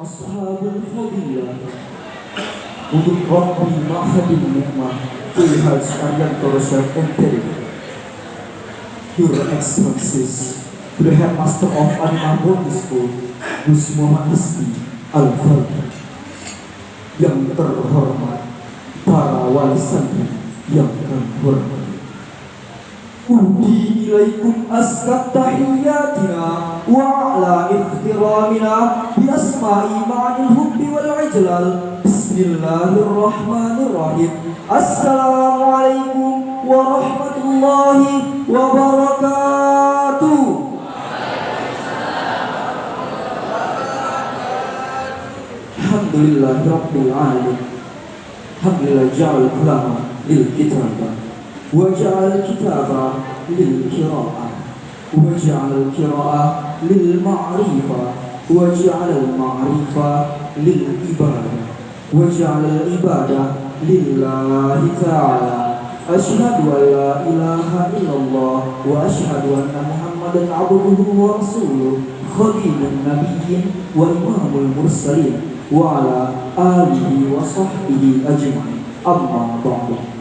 Ashabul Fadilah untuk Rabbi Mahadin Nikmah Tuhan sekalian Torosyak MTD, Your Excellencies, to the Headmaster of Animal Boarding School, Gus Muhammad Rizki Al-Fadli, yang terhormat para wali santri yang kami hormati. Uhdi ilaikum askat tahiyyatina wa ala ikhtiramina bi asma'i ma'anil hubbi wal ijlal. Bismillahirrahmanirrahim. Assalamualaikum warahmatullahi wabarakatuh. Alhamdulillah Rabbil Alamin. Alhamdulillah ja'al ulama lil kitabah wa ja'al kitaba lil qira'ah wa ja'al qira'ah lil ma'rifah wa ja'al al ma'rifah lil ibadah wa ja'al al ibadah lillahi ta'ala. Asyhadu an la ilaha illallah wa asyhadu anna Muhammadan abduhu wa rasuluh khadimun nabiyyin wa imamul mursalin wa ala alihi wa sahbihi ajma'in. Amma ba'du.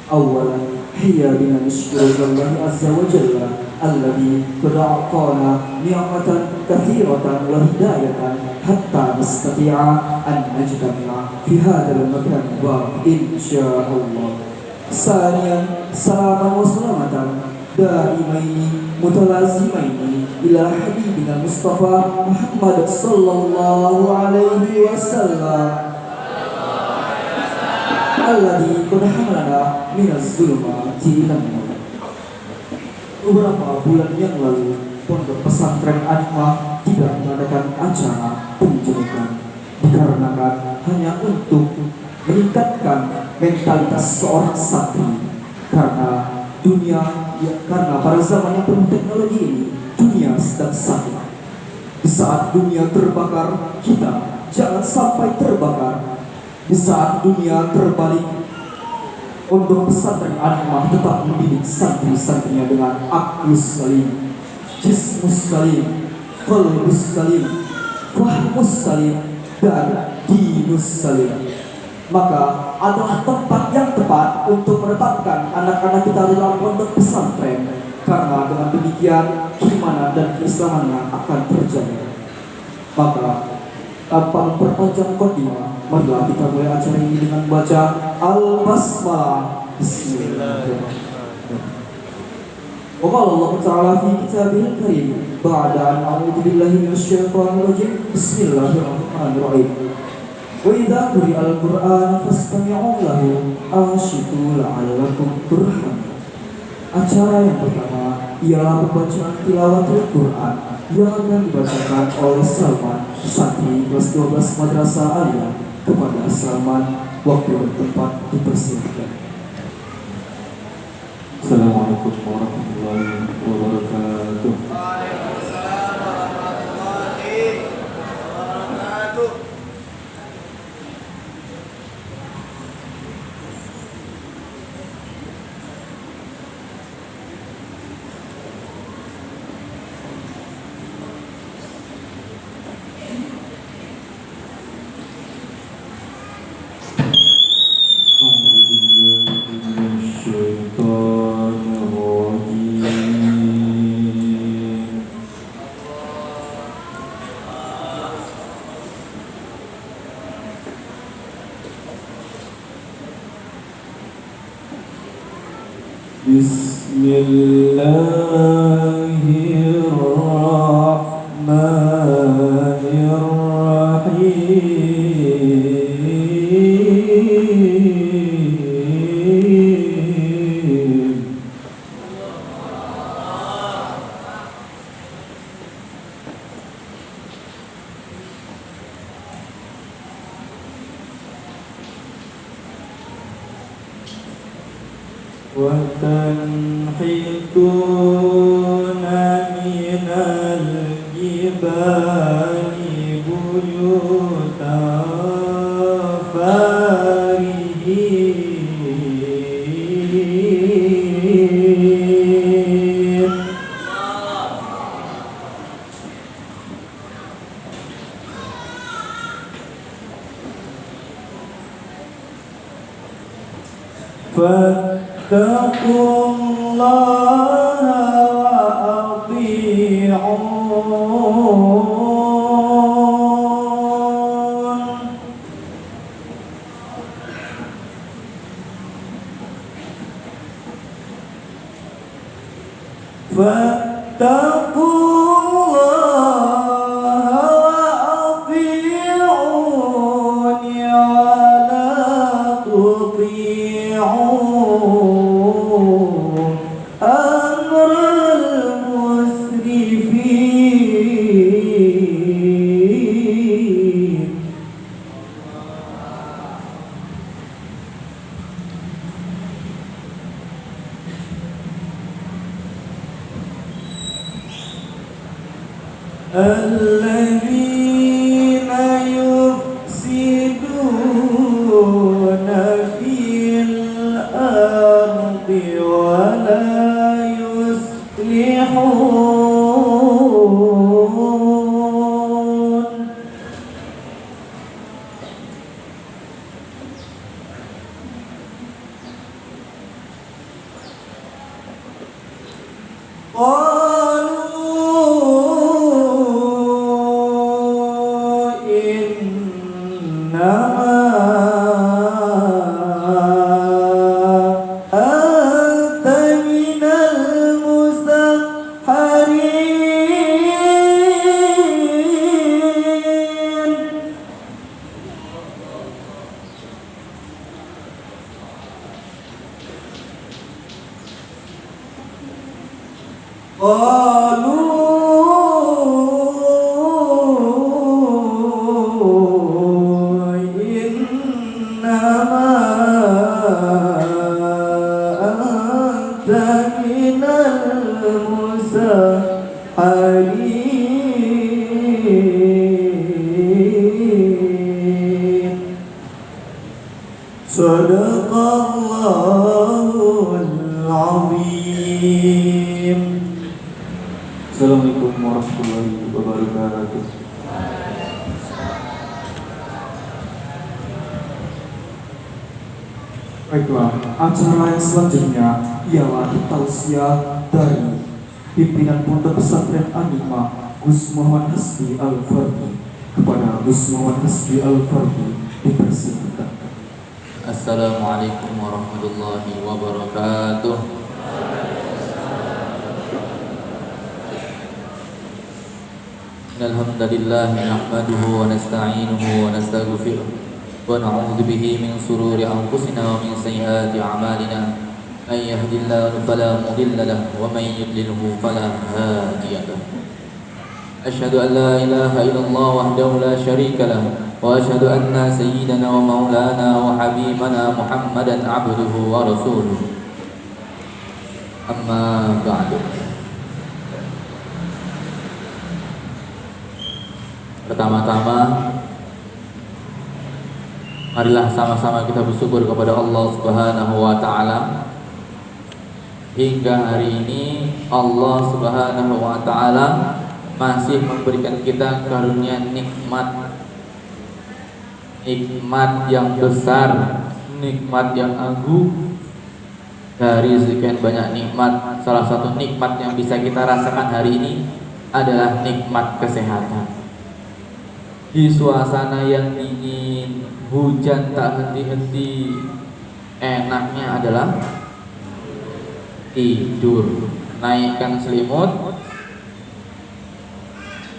Awalan hiya bina nashkuru Allah azza wa jalla alladhi qad a'tana ni'matan katsiratan wa hidayatan hatta nastati'a an najtami'a fi hadzal makan wa insyaallah. Saniyan salaman wa salamatan daimaini mutalazimaini ila habibina Mustafa Muhammad sallallahu alaihi wasallam alladzi qad hamalana minaz zulumati ilan nur. Beberapa bulan yang lalu, Pondok Pesantren Animah tidak mengadakan acara penjulukan dikarenakan hanya untuk meningkatkan mentalitas seorang santri, karena pada zaman yang penuh teknologi ini, dunia sedang sakit. Di saat dunia terbakar, kita jangan sampai terbakar. Di saat dunia terbalik, Pondok Pesantren Animah tetap mendidik santri-santrinya dengan aklus salim, jismus salim, qalbus salim, fahmus salim, dan dinus salim. Maka adalah tempat yang tepat untuk menetapkan anak-anak kita dalam pondok pesantren, karena dengan demikian keimanan dan keislamannya akan terjaga. Maka tanpa memperpanjang qadimah, marilah kita mulai acara ini dengan baca Al-Basmalah. Bismillahirrahmanirrahim. Wa qala Allah Ta'ala fi kitabihil karim ba'da an a'udzu billahi minasyaitonir rajim. Bismillahirrahmanirrahim. Wa idza quri'al Qur'an fastami'u lahu anshitu la'allakum turhamun. Acara yang pertama ialah pembacaan tilawatul Quran yang akan dibacakan oleh Salman, santri kelas 12 Madrasah Aliyah. Kepada Salman, waktu dan tempat dipersilakan. Assalamualaikum warahmatullahi wabarakatuh. وتنحتون من الجبال بيوتا فارهين. فاتقوا الله وأطيعون فاتقوا الله وأطيعوني ولا تطيعوا أمر المسرفين الذين يفسدون في الأرض ولا يصلحون قالوا إنما أنت من المسحرين قالوا إنما أنت من المسحرين صدق الله العظيم. Assalamualaikum warahmatullahi wabarakatuh. Baiklah, acara yang selanjutnya ialah tausiah dari pimpinan Pondok Pesantren An-Nikmah Gus Muhammad Hasbi Al-Fardi. Kepada Gus Muhammad Hasbi Al-Fardi dipersilakan. Assalamualaikum warahmatullahi wabarakatuh. Innalhamdalillah nahmaduhu wa nasta'inuhu wa nastaghfiruh wa na'udzu bihi min shururi anfusina wa min sayyiati a'malina. May yahdihillahu fala mudilla lahu wa may yudlilhu fala hadiya lahu. Asyhadu an la ilaha illallah wahdahu la syarika lahu wa asyhadu anna sayyidana wa maulana wa habibana Muhammadan abduhu wa rasuluh. Amma ba'du. Pertama-tama, marilah sama-sama kita bersyukur kepada Allah Subhanahu wa taala. Hingga hari ini Allah Subhanahu wa taala masih memberikan kita karunia nikmat yang besar, nikmat yang agung. Dari sekian banyak nikmat, salah satu nikmat yang bisa kita rasakan hari ini adalah nikmat kesehatan. Di suasana yang dingin, hujan tak henti-henti, enaknya adalah tidur. Naikkan selimut,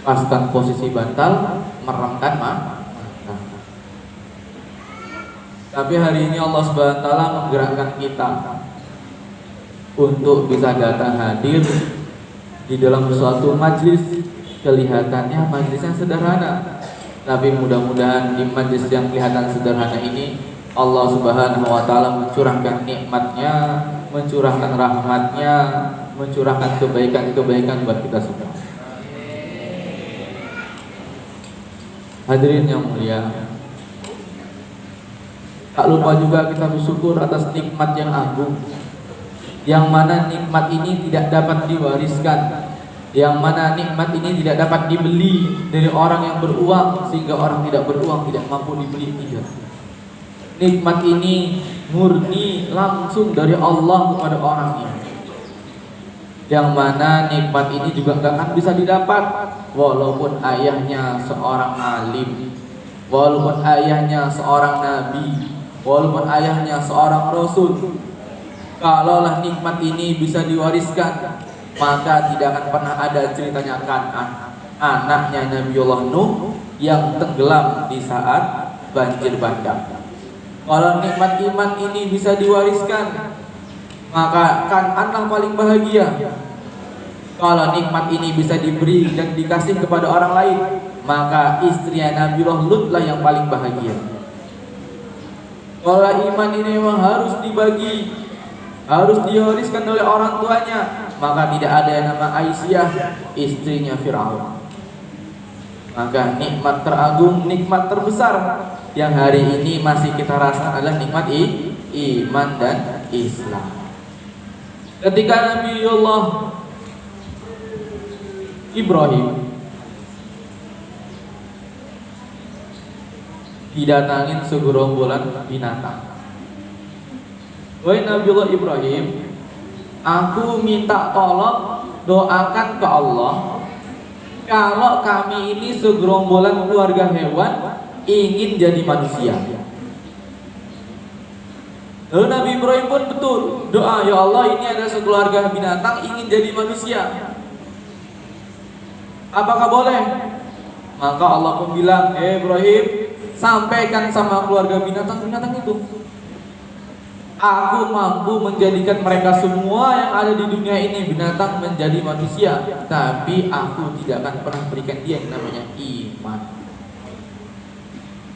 paskan posisi bantal, meremkan mata. Tapi hari ini Allah Subhanahu wa taala menggerakkan kita untuk bisa datang hadir di dalam suatu majlis. Kelihatannya majlis yang sederhana, tapi mudah-mudahan di majlis yang kelihatan sederhana ini Allah Subhanahu wa taala mencurahkan nikmatnya, mencurahkan rahmatnya, mencurahkan kebaikan-kebaikan buat kita semua. Hadirin yang mulia, tak lupa juga kita bersyukur atas nikmat yang agung, yang mana nikmat ini tidak dapat diwariskan, yang mana nikmat ini tidak dapat dibeli dari orang yang beruang, sehingga orang tidak beruang tidak mampu dibeli. Tidak. Nikmat ini murni langsung dari Allah kepada orangnya. Yang mana nikmat ini juga gak akan bisa didapat walaupun ayahnya seorang alim, walaupun ayahnya seorang nabi, walaupun ayahnya seorang rasul. Kalaulah nikmat ini bisa diwariskan, maka tidak akan pernah ada ceritanya Kan'an, anaknya Nabiullah Nuh yang tenggelam di saat banjir bandang. Kalau nikmat iman ini bisa diwariskan, maka Kan'anlah paling bahagia. Kalau nikmat ini bisa diberi dan dikasih kepada orang lain, maka istrinya Nabiullah Lutlah yang paling bahagia. Kalau iman ini memang harus dibagi, harus diwariskan oleh orang tuanya, maka tidak ada yang nama Aisyah, istrinya Fir'aun. Maka nikmat teragung, nikmat terbesar yang hari ini masih kita rasakan adalah nikmat iman dan Islam. Ketika Nabiullah Ibrahim didatangin segerombolan binatang. Wahai Nabiullah Ibrahim, aku minta tolong doakan ke Allah kalau kami ini segerombolan keluarga hewan ingin jadi manusia. Lalu Nabi Ibrahim pun betul doa, ya Allah, ini ada sekeluarga binatang ingin jadi manusia, apakah boleh? Maka Allah pun bilang, Ibrahim, sampaikan sama keluarga binatang-binatang itu, aku mampu menjadikan mereka semua yang ada di dunia ini binatang menjadi manusia, tapi aku tidak akan pernah berikan dia yang namanya iman.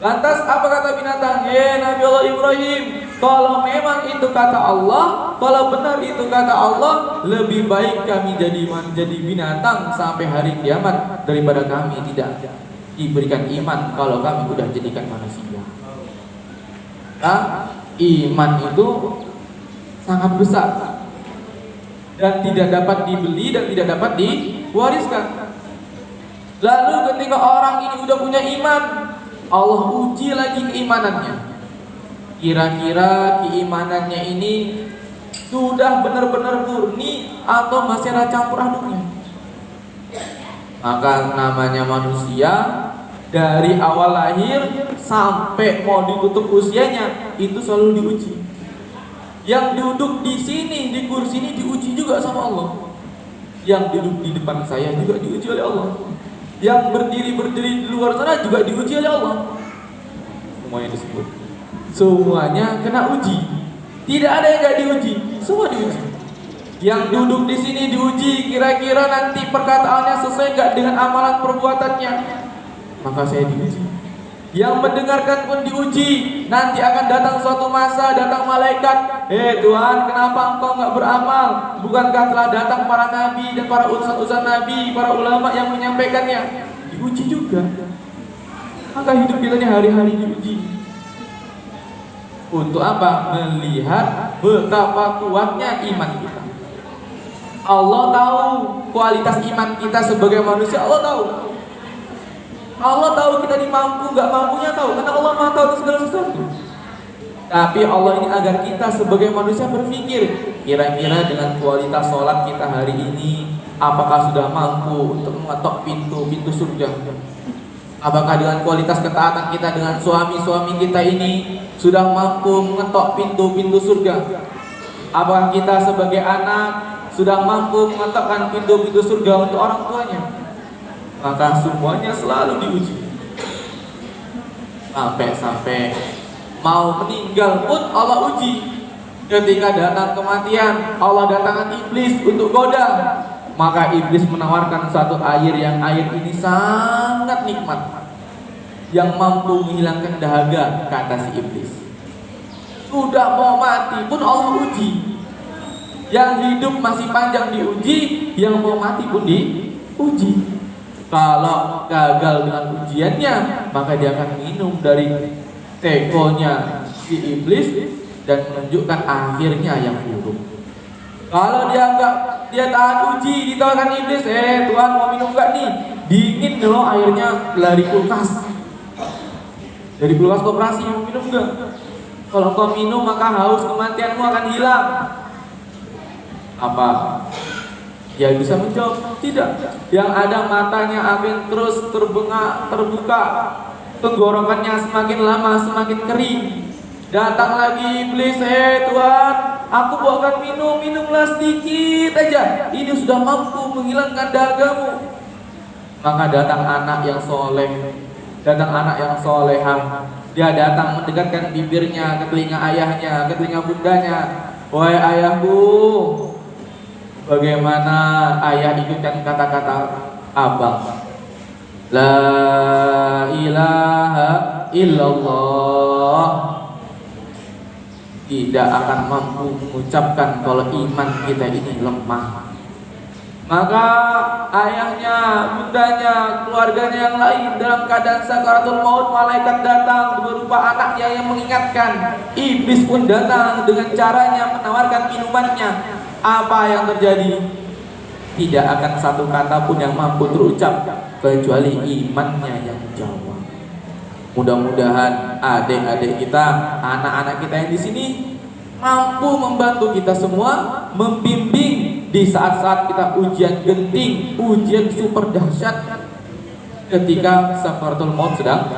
Lantas apa kata binatang? Nabiullah Ibrahim, kalau memang itu kata Allah, kalau benar itu kata Allah, lebih baik kami jadi binatang sampai hari kiamat daripada kami tidak diberikan iman kalau kami sudah jadikan manusia. Nah, iman itu sangat besar dan tidak dapat dibeli dan tidak dapat diwariskan. Lalu ketika orang ini udah punya iman, Allah uji lagi keimanannya. Kira-kira keimanannya ini sudah benar-benar murni atau masih ada campur aduknya? Maka namanya manusia, dari awal lahir sampai mau ditutup usianya itu selalu diuji. Yang duduk di sini, di kursi ini diuji juga sama Allah. Yang duduk di depan saya juga diuji oleh Allah. Yang berdiri di luar sana juga diuji oleh Allah. Semuanya disebut, semuanya kena uji. Tidak ada yang gak diuji, semua diuji. Yang duduk di sini diuji, kira-kira nanti perkataannya sesuai gak dengan amalan perbuatannya, maka saya diuji. Yang mendengarkan pun diuji. Nanti akan datang suatu masa, datang malaikat, Tuhan, kenapa engkau gak beramal? Bukankah telah datang para nabi dan para utusan nabi, para ulama yang menyampaikannya? Diuji juga. Maka hidup kita ini hari-hari diuji. Untuk apa? Melihat betapa kuatnya iman kita. Allah tahu kualitas iman kita sebagai manusia. Allah tahu. Allah tahu kita ini mampu, gak mampunya tahu, karena Allah Maha tahu segala sesuatu. Tapi Allah ini agar kita sebagai manusia berpikir, kira-kira dengan kualitas sholat kita hari ini, apakah sudah mampu untuk mengetok pintu surga? Apakah dengan kualitas ketaatan kita dengan suami-suami kita ini sudah mampu mengetok pintu surga? Apakah kita sebagai anak sudah mampu mengetokkan pintu surga untuk orang tuanya? Maka semuanya selalu diuji. Sampai mau meninggal pun Allah uji. Ketika datang kematian, Allah datangkan iblis untuk goda. Maka iblis menawarkan satu air yang air ini sangat nikmat, yang mampu menghilangkan dahaga, kata si iblis. Sudah mau mati pun Allah uji. Yang hidup masih panjang diuji, yang mau mati pun diuji. Kalau gagal dengan ujiannya, maka dia akan minum dari tekonya si iblis dan menunjukkan akhirnya yang buruk. Kalau dia tahan uji, ditawarkan iblis, Tuhan mau minum gak nih? Dingin loh airnya, dari kulkas. Dari kulkas koperasi, mau minum gak? Kalau engkau minum maka haus kematianmu akan hilang. Apa? Dia bisa menjawab, tidak. Yang ada matanya akan terus terbengak, terbuka, tenggorokannya semakin lama semakin kering. Datang lagi iblis, Tuhan, aku bawakan minumlah sedikit aja. Ini sudah mampu menghilangkan dahagamu. Maka datang anak yang soleh, datang anak yang solehah. Dia datang mendekatkan bibirnya ke telinga ayahnya, ke telinga bundanya. Wahai ayahku, bagaimana ayah ikutkan kata-kata abang? La ilaha illallah. Tidak akan mampu mengucapkan kalau iman kita ini lemah. Maka ayahnya, bundanya, keluarganya yang lain dalam keadaan sakaratul maut, malaikat datang berupa anaknya yang mengingatkan. Iblis pun datang dengan caranya menawarkan minumannya. Apa yang terjadi? Tidak akan satu kata pun yang mampu terucap kecuali imannya yang menjawab. Mudah-mudahan adik-adik kita, anak-anak kita yang di sini mampu membantu kita semua, membimbing di saat-saat kita ujian genting, ujian super dahsyat ketika sakaratul maut sedang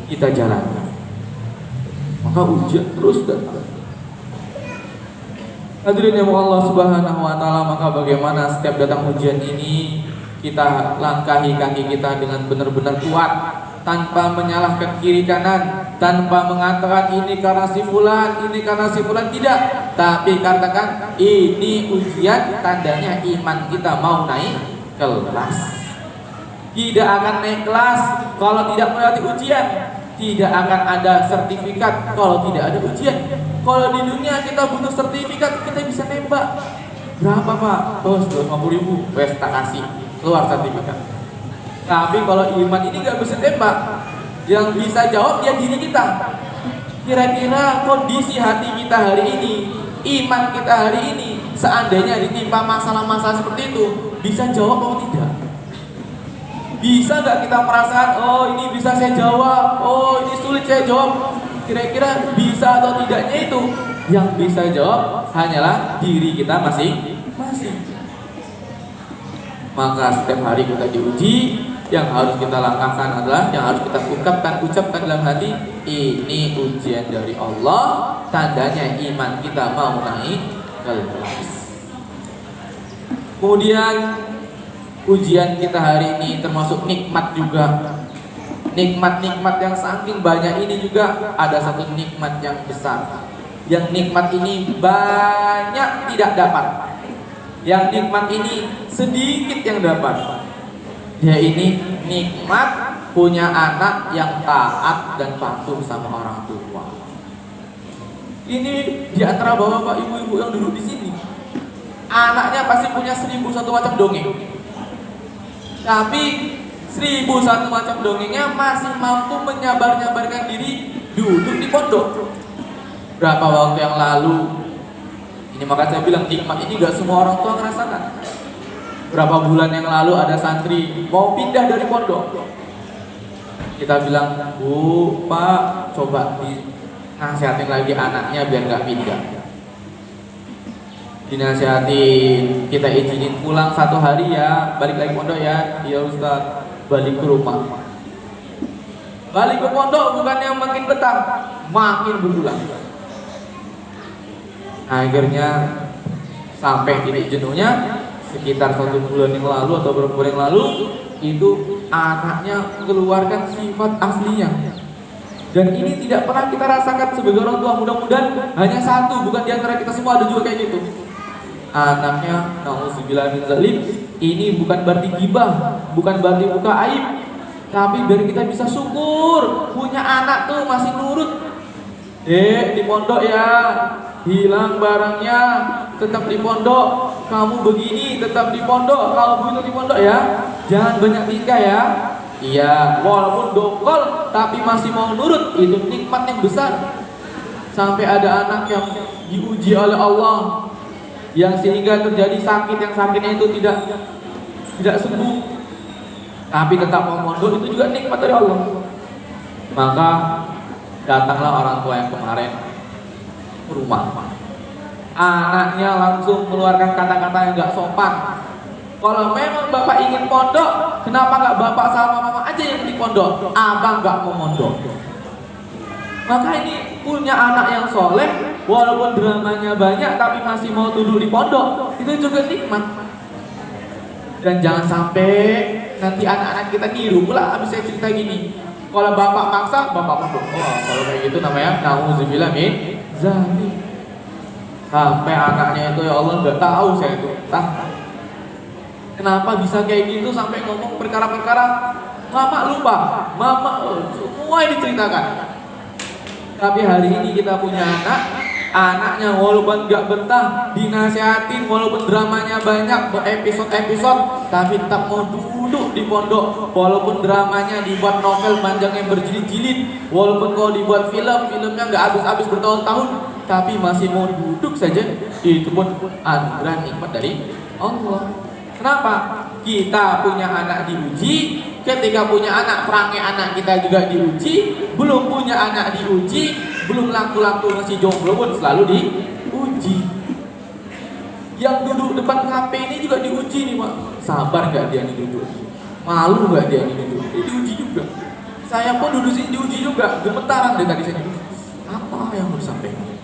kita jalani. Maka ujian terus datang. Hadirin yang Allah Subhanahu wa taala, maka bagaimana setiap datang ujian ini kita langkahi kaki kita dengan benar-benar kuat, tanpa menyalahkan kiri kanan, tanpa mengatakan ini karena si fulan, ini karena si fulan, tidak. Tapi katakan ini ujian, tandanya iman kita mau naik kelas. Tidak akan naik kelas kalau tidak melewati ujian. Tidak akan ada sertifikat kalau tidak ada ujian. Kalau di dunia kita butuh sertifikat, kita bisa nembak. Berapa Pak? Oh 250.000, wes tak kasih, keluar sertifikat. Tapi kalau iman ini gak bisa tembak. Yang bisa jawab dia diri kita. Kira-kira kondisi hati kita hari ini, iman kita hari ini, seandainya ditimpa masalah-masalah seperti itu, bisa jawab atau tidak? Bisa gak kita merasakan, oh ini bisa saya jawab, oh ini sulit saya jawab? Kira-kira bisa atau tidaknya itu? Yang bisa jawab hanyalah diri kita masing-masing. Maka setiap hari kita diuji, yang harus kita langkahkan adalah, yang harus kita ucapkan dalam hati, ini ujian dari Allah, tandanya iman kita mau naik kelas. Kemudian ujian kita hari ini termasuk nikmat juga. Nikmat-nikmat yang saking banyak ini juga ada satu nikmat yang besar. Yang nikmat ini banyak tidak dapat. Yang nikmat ini sedikit yang dapat. Dia ini nikmat punya anak yang taat dan patuh sama orang tua. Ini di antara bapak-bapak, ibu-ibu yang duduk di sini, anaknya pasti punya 1001 macam dongeng. Tapi 1001 macam dongengnya masih mampu menyabar-nyabarkan diri duduk di pondok. Berapa waktu yang lalu, ini maka saya bilang nikmat ini gak semua orang tua ngerasakan. Berapa bulan yang lalu ada santri mau pindah dari pondok. Kita bilang, Bu, Pak, coba dinasihatin lagi anaknya biar gak pindah. Dinasihatin, kita izinin pulang 1 hari ya, balik lagi pondok ya. Iya Ustaz, balik ke rumah. Balik ke pondok bukannya makin betah, makin berulang. Akhirnya sampai titik jenuhnya, sekitar 1 bulan yang lalu atau beberapa bulan yang lalu, itu anaknya keluarkan sifat aslinya. Dan ini tidak pernah kita rasakan sebagai orang tua. Mudah-mudahan hanya satu, bukan diantara kita semua, ada juga kayak gitu. Anaknya, na'udzubillah min zalim, ini bukan berarti gibah, bukan berarti buka aib, tapi biar kita bisa syukur punya anak tuh masih nurut. Di pondok ya, hilang barangnya, tetap di pondok. Kamu begini, tetap di pondok. Kalau begitu di pondok ya, jangan banyak tingkah ya. Iya, walaupun dongkol tapi masih mau nurut, itu nikmat yang besar. Sampai ada anak yang diuji oleh Allah, yang sehingga terjadi sakit, yang sakitnya itu tidak sembuh, tapi tetap mau mondok, itu juga nikmat dari Allah. Maka Datanglah orang tua yang kemarin ke rumah. Anaknya langsung mengeluarkan kata-kata yang gak sopan. Kalau memang bapak ingin pondok, kenapa gak bapak sama mama aja yang di pondok? Abang gak mau mondok. Maka ini punya anak yang soleh, walaupun dramanya banyak tapi masih mau duduk di pondok, itu juga nikmat. Dan jangan sampai nanti anak-anak kita niru pula habis saya cerita gini. Kalau bapak maksa, bapak pondok. Oh, kalau kayak gitu namanya nauzubillah min zalik. Sampai anaknya itu ya Allah nggak tahu saya itu. Kenapa bisa kayak gitu sampai ngomong perkara-perkara mama lupa, mama semua diceritakan. Tapi hari ini kita punya anaknya walaupun gak betah dinasehatin, walaupun dramanya banyak berepisode-episode, tapi tetap mau duduk di pondok. Walaupun dramanya dibuat novel panjang yang berjilid-jilid, walaupun kalau dibuat filmnya gak habis-habis bertahun-tahun, tapi masih mau duduk saja. Itu pun anugerah nikmat dari Allah. Kenapa? Kita punya anak diuji, ketika punya anak perangai anak kita juga diuji, belum punya anak diuji, belum laku-laku masih jomblo pun selalu diuji. Yang duduk depan HP ini juga diuji nih Pak. Sabar gak dia nih duduk? Malu gak dia nih duduk? Diuji juga. Saya pun duduk sini diuji juga, gemetaran dari tadi saya duduk. Apa yang mau disampaikan?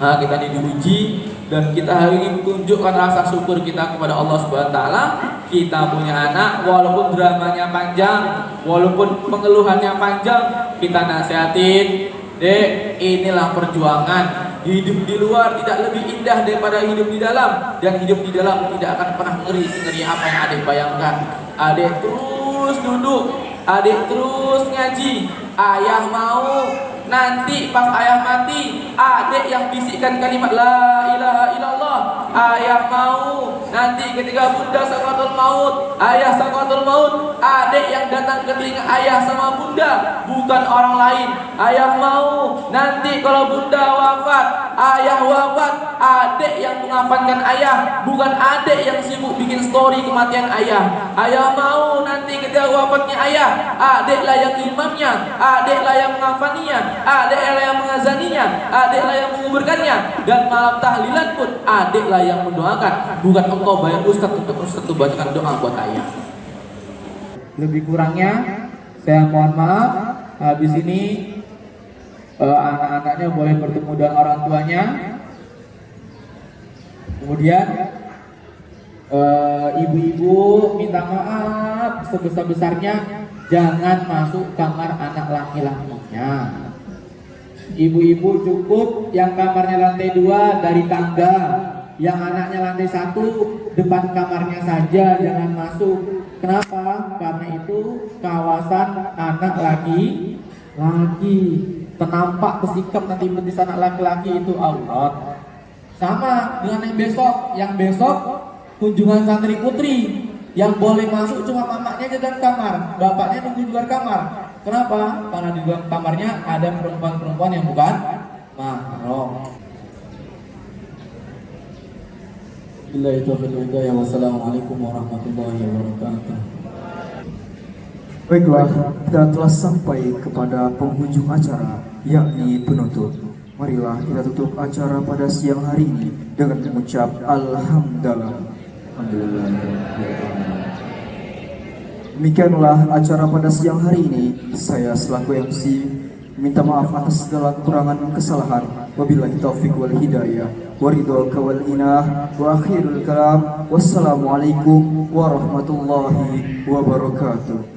Nah, kita diuji dan kita hari ini tunjukkan rasa syukur kita kepada Allah Subhanahu wa taala. Kita punya anak walaupun dramanya panjang, walaupun pengeluhannya panjang, kita nasihatin, "Dek, inilah perjuangan. Hidup di luar tidak lebih indah daripada hidup di dalam, dan hidup di dalam tidak akan pernah ngeri apa yang Adek bayangkan. Adek terus duduk, Adek terus ngaji. Ayah mau nanti pas ayah mati, adek yang bisikkan kalimat la ilaha illallah. Ayah mau nanti ketika bunda sakaratul maut, ayah sakaratul maut, adek yang datang ke telinga ayah sama bunda, bukan orang lain. Ayah mau nanti kalau bunda wafat, ayah wafat, adek yang mengafankan ayah, bukan adek yang sibuk bikin story kematian ayah. Ayah mau nanti ketika wafatnya ayah, adeklah yang imamnya, adeklah yang mengafaninya, adeklah yang mengazaninya, adeklah yang menguburkannya, dan malam tahlilan pun adeklah yang mendoakan, bukan engkau bayar ustaz untuk ustaz itu bacakan doa buat ayah. Lebih kurangnya saya mohon maaf. Habis ini anak-anaknya boleh bertemu dengan orang tuanya. Kemudian ibu-ibu minta maaf sebesar-besarnya, jangan masuk kamar anak laki-lakinya. Ibu-ibu cukup yang kamarnya lantai 2 dari tangga, yang anaknya lantai 1 depan kamarnya saja, jangan masuk. Kenapa? Karena itu kawasan anak laki-laki. Tenampak kesikap nanti betis anak laki-laki itu aurat. Sama dengan yang besok kunjungan santri putri, yang boleh masuk cuma mamanya ke dalam kamar, bapaknya nunggu di luar kamar. Kenapa? Karena di luar kamarnya ada perempuan-perempuan yang bukan mahram. Wassalamualaikum warahmatullahi wabarakatuh. Baiklah, kita telah sampai kepada penghujung acara, yakni penutup. Marilah kita tutup acara pada siang hari ini dengan mengucap Alhamdulillah. Demikianlah acara pada siang hari ini. Saya selaku MC minta maaf atas segala kekurangan dan kesalahan. Wabillahi taufiq wal hidayah, waridho wal inah, wa akhirul kalam. Wassalamualaikum warahmatullahi wabarakatuh.